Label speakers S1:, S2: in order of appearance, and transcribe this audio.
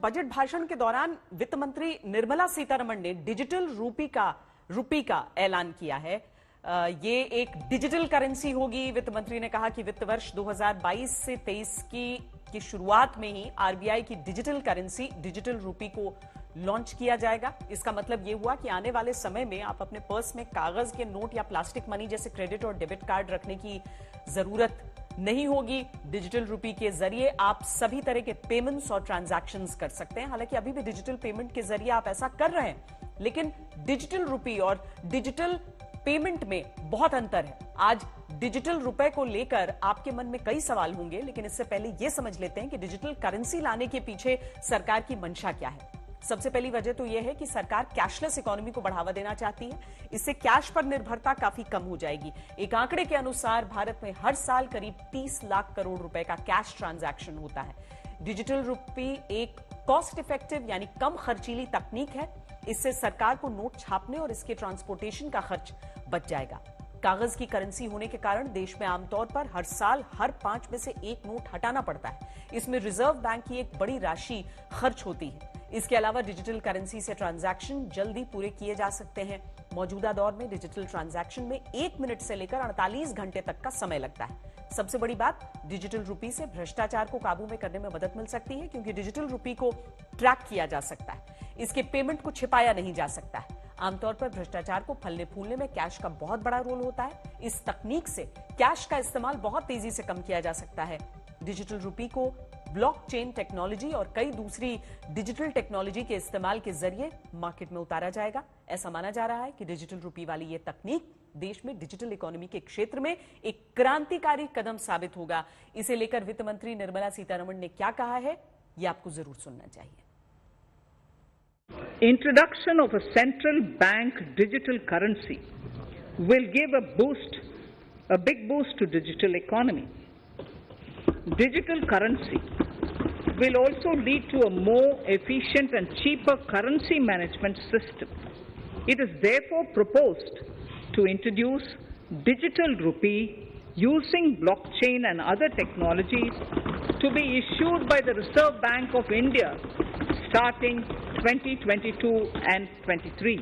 S1: Budget भाषण के दौरान वित्त मंत्री निर्मला सीतारमण ने डिजिटल रुपी का ऐलान किया है। ये एक डिजिटल करेंसी होगी। वित्त मंत्री ने कहा कि वित्त वर्ष 2022 से 23 की शुरुआत में ही आरबीआई की डिजिटल करेंसी डिजिटल रुपी को लॉन्च किया जाएगा। इसका मतलब यह हुआ कि आने वाले समय में आप अपने पर्स में कागज के नोट या प्लास्टिक मनी जैसे क्रेडिट और डेबिट कार्ड रखने की जरूरत नहीं होगी। डिजिटल रुपी के जरिए आप सभी तरह के पेमेंट्स और ट्रांजैक्शंस कर सकते हैं। हालांकि अभी भी डिजिटल पेमेंट के जरिए आप ऐसा कर रहे हैं, लेकिन डिजिटल रुपी और डिजिटल पेमेंट में बहुत अंतर है। आज डिजिटल रुपए को लेकर आपके मन में कई सवाल होंगे, लेकिन इससे पहले यह समझ लेते हैं कि डिजिटल करेंसी लाने के पीछे सरकार की मंशा क्या है। सबसे पहली वजह तो यह है कि सरकार कैशलेस इकोनॉमी को बढ़ावा देना चाहती है। इससे कैश पर निर्भरता काफी कम हो जाएगी। एक आंकड़े के अनुसार भारत में हर साल करीब 30 लाख करोड़ रुपए का कैश ट्रांजैक्शन होता है। डिजिटल रुपी एक कॉस्ट इफेक्टिव यानी कम खर्चीली तकनीक है। इससे सरकार को नोट छापने और इसके ट्रांसपोर्टेशन का खर्च बच जाएगा। कागज की करेंसी होने के कारण देश में आमतौर पर हर साल हर 5 में से एक नोट हटाना पड़ता है। इसमें रिजर्व बैंक की एक बड़ी राशि खर्च होती है। इसके अलावा डिजिटल करेंसी से ट्रांजैक्शन जल्दी पूरे किए जा सकते हैं। मौजूदा दौर में डिजिटल ट्रांजैक्शन में 1 मिनट से लेकर 48 घंटे तक का समय लगता है। सबसे बड़ी बात, डिजिटल रुपी से भ्रष्टाचार को काबू में करने में मदद मिल सकती है, क्योंकि डिजिटल रुपी को ट्रैक किया जा सकता है। इसके पेमेंट को छिपाया नहीं जा सकता है। आमतौर पर भ्रष्टाचार को फलने फूलने में कैश का बहुत बड़ा रोल होता है। इस तकनीक से कैश का इस्तेमाल बहुत तेजी से कम किया जा सकता है। डिजिटल रुपी को ब्लॉकचेन टेक्नोलॉजी और कई दूसरी डिजिटल टेक्नोलॉजी के इस्तेमाल के जरिए मार्केट में उतारा जाएगा। ऐसा माना जा रहा है कि डिजिटल रुपी वाली ये तकनीक देश में डिजिटल इकोनॉमी के क्षेत्र में एक क्रांतिकारी कदम साबित होगा। इसे लेकर वित्त मंत्री निर्मला सीतारमण ने क्या कहा है, ये आपको जरूर सुनना चाहिए।
S2: Introduction of a central bank digital currency will give a big boost to digital economy. Digital currency will also lead to a more efficient and cheaper currency management system. It is therefore proposed to introduce digital rupee using blockchain and other technologies to be issued by the Reserve Bank of India starting 2022 and 23.